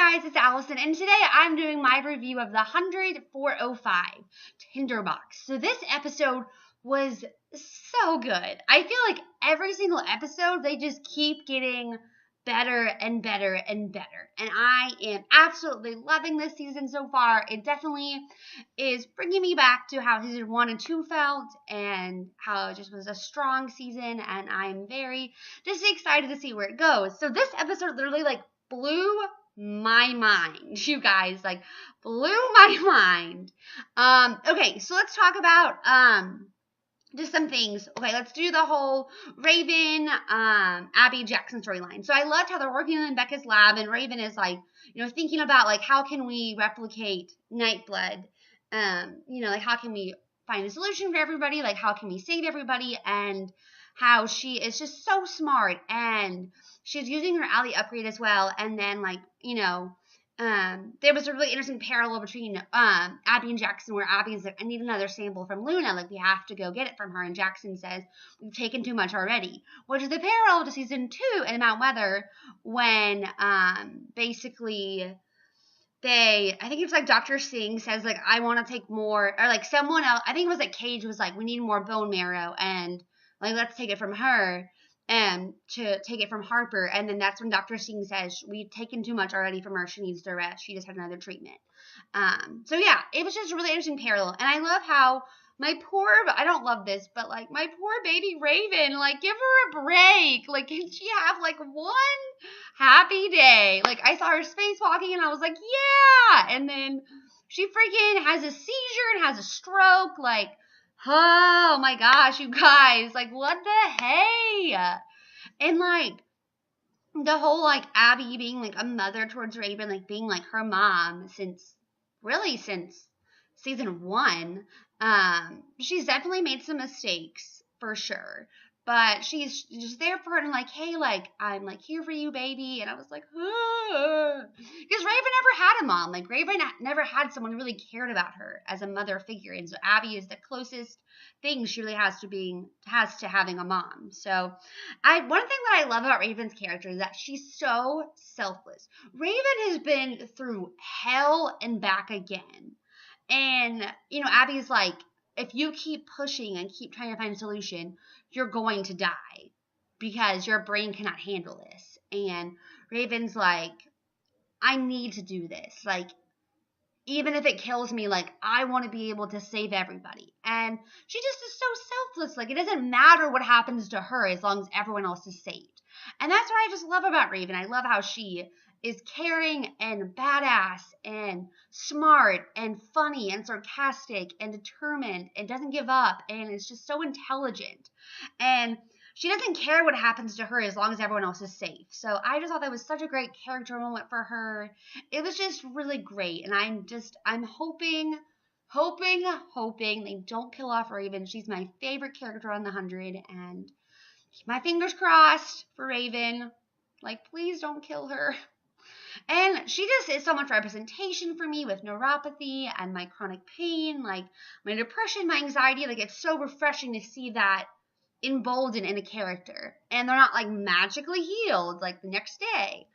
guys, it's Allison, and today I'm doing my review of the 100-405 Tinderbox. So this episode was so good. I feel like every single episode, they just keep getting better and better and better. And I am absolutely loving this season so far. It definitely is bringing me back to how season 1 and 2 felt and how it just was a strong season. And I'm very just excited to see where it goes. So this episode literally blew my mind, you guys, blew my mind. Okay, so let's talk about just some things. Okay, let's do the whole Raven, Abby Jackson storyline. So I loved how they're working in Becca's lab, and Raven is thinking about how can we replicate Nightblood? How can we find a solution for everybody? How can we save everybody? And how she is just so smart, and she's using her Ally upgrade as well. And then there was a really interesting parallel between Abby and Jackson, where Abby's like, I need another sample from Luna. We have to go get it from her. And Jackson says, we've taken too much already. Which is the parallel to season 2 in Mount Weather, when basically I think it's Dr. Singh says, I want to take more, or someone else, I think it was Cage was we need more bone marrow, and let's take it from her. And to take it from Harper. And then that's when Dr. Singh says, we've taken too much already from her. She needs to rest. She just had another treatment. So yeah, it was just a really interesting parallel. And I love how I don't love this, but my poor baby Raven, give her a break. Can she have one happy day? I saw her spacewalking and I was like, yeah. And then she freaking has a seizure and has a stroke. Oh my gosh, you guys, what the hey? And the whole Abby being a mother towards Raven, being her mom since season 1. She's definitely made some mistakes for sure. But she's just there for her and hey, I'm here for you, baby. And I was like, because Raven never had a mom. Raven never had someone who really cared about her as a mother figure. And so Abby is the closest thing she really has to having a mom. So one thing that I love about Raven's character is that she's so selfless. Raven has been through hell and back again. And, Abby's if you keep pushing and keep trying to find a solution, you're going to die because your brain cannot handle this. And Raven's I need to do this. Even if it kills me, I want to be able to save everybody. And she just is so selfless. It doesn't matter what happens to her as long as everyone else is saved. And that's what I just love about Raven. I love how she is caring and badass and smart and funny and sarcastic and determined and doesn't give up and is just so intelligent. And she doesn't care what happens to her as long as everyone else is safe. So I just thought that was such a great character moment for her. It was just really great. And I'm hoping they don't kill off Raven. She's my favorite character on the 100. And keep my fingers crossed for Raven. Please don't kill her. And she just is so much representation for me with neuropathy and my chronic pain, my depression, my anxiety. It's so refreshing to see that emboldened in a character. And they're not magically healed the next day.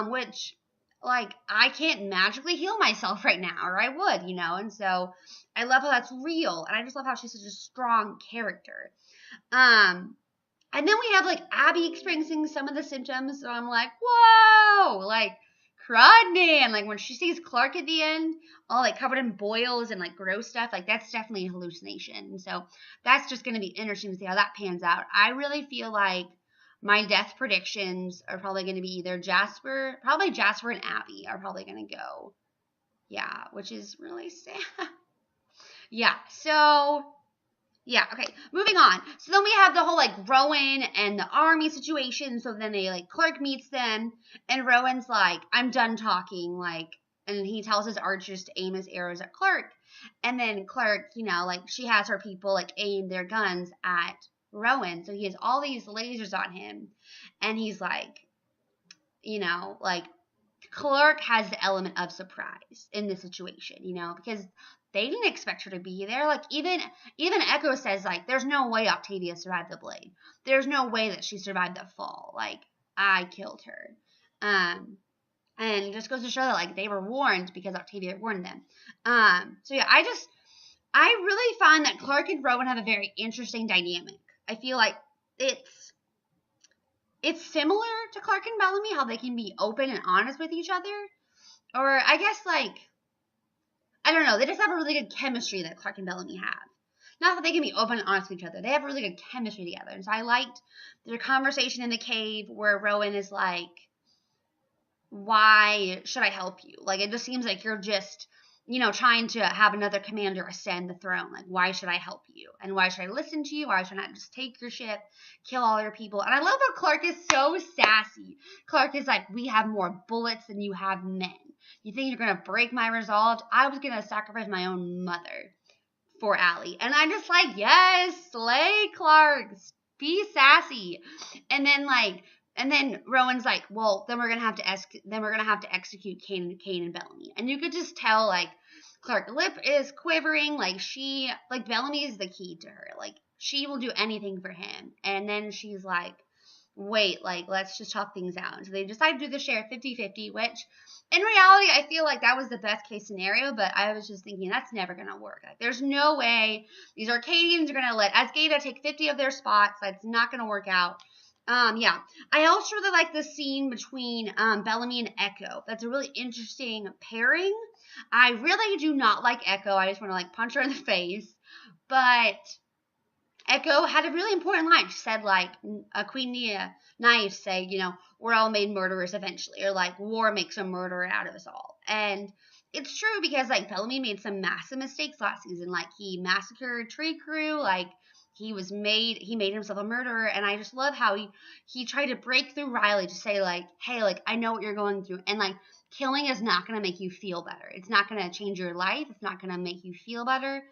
Which I can't magically heal myself right now, or I would, And so I love how that's real. And I just love how she's such a strong character. And then we have Abby experiencing some of the symptoms. So I'm whoa, crud, man. When she sees Clark at the end, all covered in boils and gross stuff, that's definitely a hallucination. So that's just going to be interesting to see how that pans out. I really feel my death predictions are probably going to be either Jasper and Abby are probably going to go. Yeah, which is really sad. Yeah, so yeah, okay, moving on. So then we have the whole Rowan and the army situation. So then Clark meets them, and Rowan's I'm done talking, and he tells his archers to aim his arrows at Clark. And then Clark, she has her people aim their guns at Rowan. So he has all these lasers on him, and he's Clark has the element of surprise in this situation, because they didn't expect her to be there. Even Echo says, there's no way Octavia survived the blade. There's no way that she survived the fall. I killed her. And just goes to show that, like, they were warned because Octavia warned them. So yeah, I really find that Clark and Rowan have a very interesting dynamic. I feel like it's similar to Clark and Bellamy, how they can be open and honest with each other. Or I guess, like, I don't know, they just have a really good chemistry that Clark and Bellamy have. Not that they can be open and honest with each other. They have really good chemistry together. And so I liked their conversation in the cave where Rowan is like, why should I help you? Like, it just seems like you're just, trying to have another commander ascend the throne. Like, why should I help you? And why should I listen to you? Why should I not just take your ship, kill all your people? And I love how Clark is so sassy. Clark is like, we have more bullets than you have men. You think you're going to break my resolve? I was going to sacrifice my own mother for Allie. And I'm just like, yes, slay Clark. Be sassy. And then Rowan's like, well, then we're gonna have to execute Kane and Bellamy. And you could just tell, like, Clark's lip is quivering. Like, Bellamy is the key to her. Like, she will do anything for him. And then she's like, wait, like, let's just talk things out. And so they decide to do the share 50-50, which in reality, I feel like that was the best case scenario, but I was just thinking that's never going to work. Like, there's no way these Arcadians are going to let Azgeda take 50 of their spots. That's not going to work out. Yeah. I also really like the scene between Bellamy and Echo. That's a really interesting pairing. I really do not like Echo. I just want to, like, punch her in the face. But Echo had a really important line. She said, like, Queen Nynaeve say, we're all made murderers eventually. Or, like, war makes a murderer out of us all. And it's true because, like, Bellamy made some massive mistakes last season. Like, he massacred Tree Crew. Like, he made himself a murderer. And I just love how he tried to break through Riley to say, like, hey, like, I know what you're going through. And, like, killing is not going to make you feel better. It's not going to change your life. It's not going to make you feel better.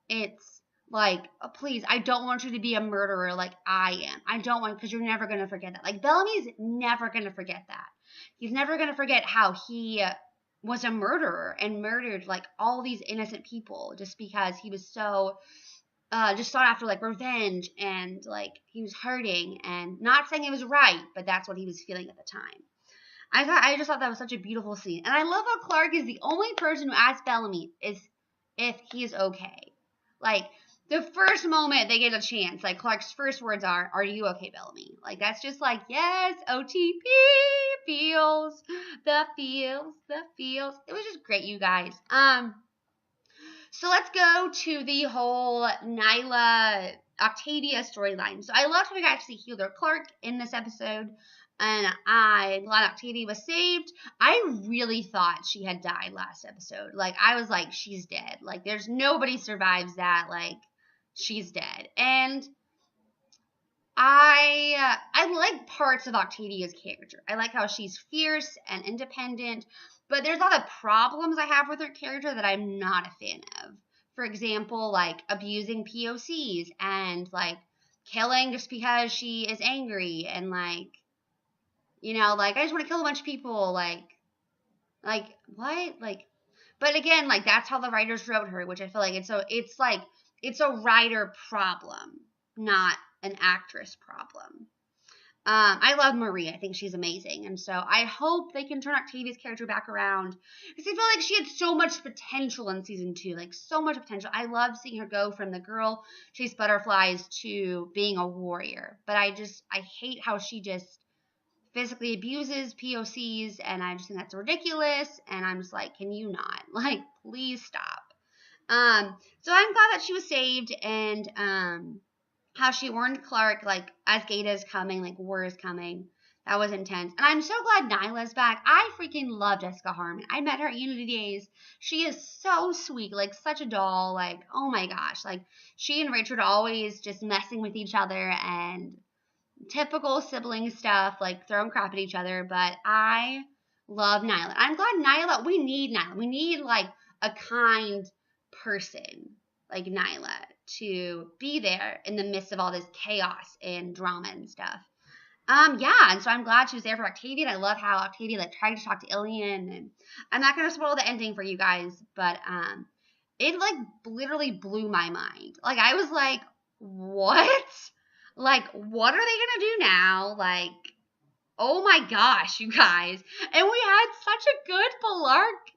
It's like, please, I don't want you to be a murderer like I am. I don't want, because you're never going to forget that. Like, Bellamy's never going to forget that. He's never going to forget how he was a murderer and murdered, like, all these innocent people just because he was so, just sought after, like, revenge and, like, he was hurting and not saying it was right, but that's what he was feeling at the time. I just thought that was such a beautiful scene. And I love how Clark is the only person who asks Bellamy if he is okay. Like, the first moment they get a chance, like, Clark's first words are you okay, Bellamy? Like, that's just like, yes, OTP, feels, the feels. It was just great, you guys. So let's go to the whole Nyla Octavia storyline. So I loved how we got to see Healer Clark in this episode, and I'm glad Octavia was saved. I really thought she had died last episode. Like, I was like, she's dead. Like, there's nobody survives that. Like, she's dead. And I like parts of Octavia's character. I like how she's fierce and independent, but there's a lot of problems I have with her character that I'm not a fan of. For example, like, abusing POCs and, like, killing just because she is angry and, like, like, I just want to kill a bunch of people, like, what? Like, but again, like, that's how the writers wrote her, which I feel like it's a writer problem, not an actress problem. I love Marie. I think she's amazing. And so I hope they can turn Octavia's character back around. Because I feel like she had so much potential in season 2. Like, so much potential. I love seeing her go from the girl chase butterflies to being a warrior. But I hate how she just physically abuses POCs. And I just think that's ridiculous. And I'm just like, can you not? Like, please stop. So I'm glad that she was saved. And, how she warned Clark, like, Azgeda is coming, like, war is coming. That was intense. And I'm so glad Nyla's back. I freaking love Jessica Harmon. I met her at Unity Days. She is so sweet, like, such a doll. Like, oh my gosh. Like, she and Richard are always just messing with each other and typical sibling stuff, like, throwing crap at each other. But I love Nyla. I'm glad we need Nyla. We need, like, a kind person like Nyla to be there in the midst of all this chaos and drama and stuff. Yeah, and so I'm glad she was there for Octavia, and I love how Octavia, like, tried to talk to Ilian, and I'm not going to spoil the ending for you guys, but, it, like, literally blew my mind. Like, I was like, what? Like, what are they going to do now? Like, Oh my gosh, you guys. And we had such a good Blark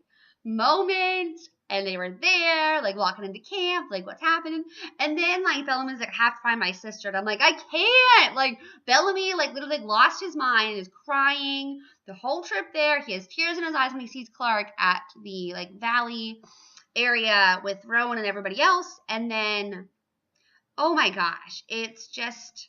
moment. And they were there, like walking into camp, like what's happening. And then like Bellamy's like, I have to find my sister. And I'm like, I can't. Like Bellamy like literally lost his mind and is crying the whole trip there. He has tears in his eyes when he sees Clark at the like valley area with Rowan and everybody else. And then, oh my gosh, it's just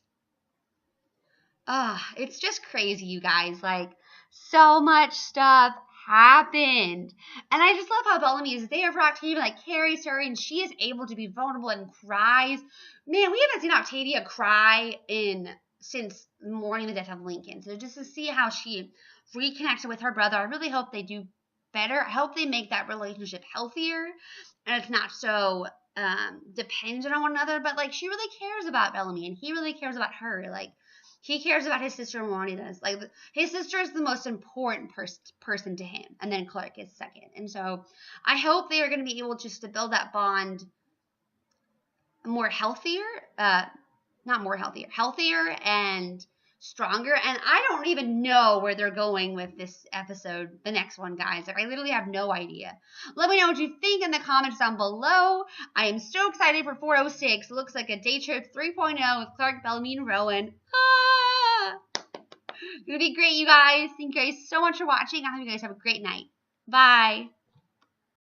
crazy, you guys. Like, so much stuff happened. And I just love how Bellamy is there for Octavia, like, carries her, and she is able to be vulnerable and cries. Man, we haven't seen Octavia cry since mourning the death of Lincoln. So just to see how she reconnected with her brother, I really hope they do better. I hope they make that relationship healthier, and it's not so dependent on one another, but, like, she really cares about Bellamy, and he really cares about her. Like, he cares about his sister more than he does. Like, his sister is the most important person to him, and then Clark is second. And so I hope they are going to be able just to build that bond more healthier, healthier and stronger. And I don't even know where they're going with this episode, the next one, guys. Like, I literally have no idea. Let me know what you think in the comments down below. I am so excited for 406. It looks like a day trip 3.0 with Clark, Bellamy, and Rowan. It's gonna be great, you guys. Thank you guys so much for watching. I hope you guys have a great night. Bye.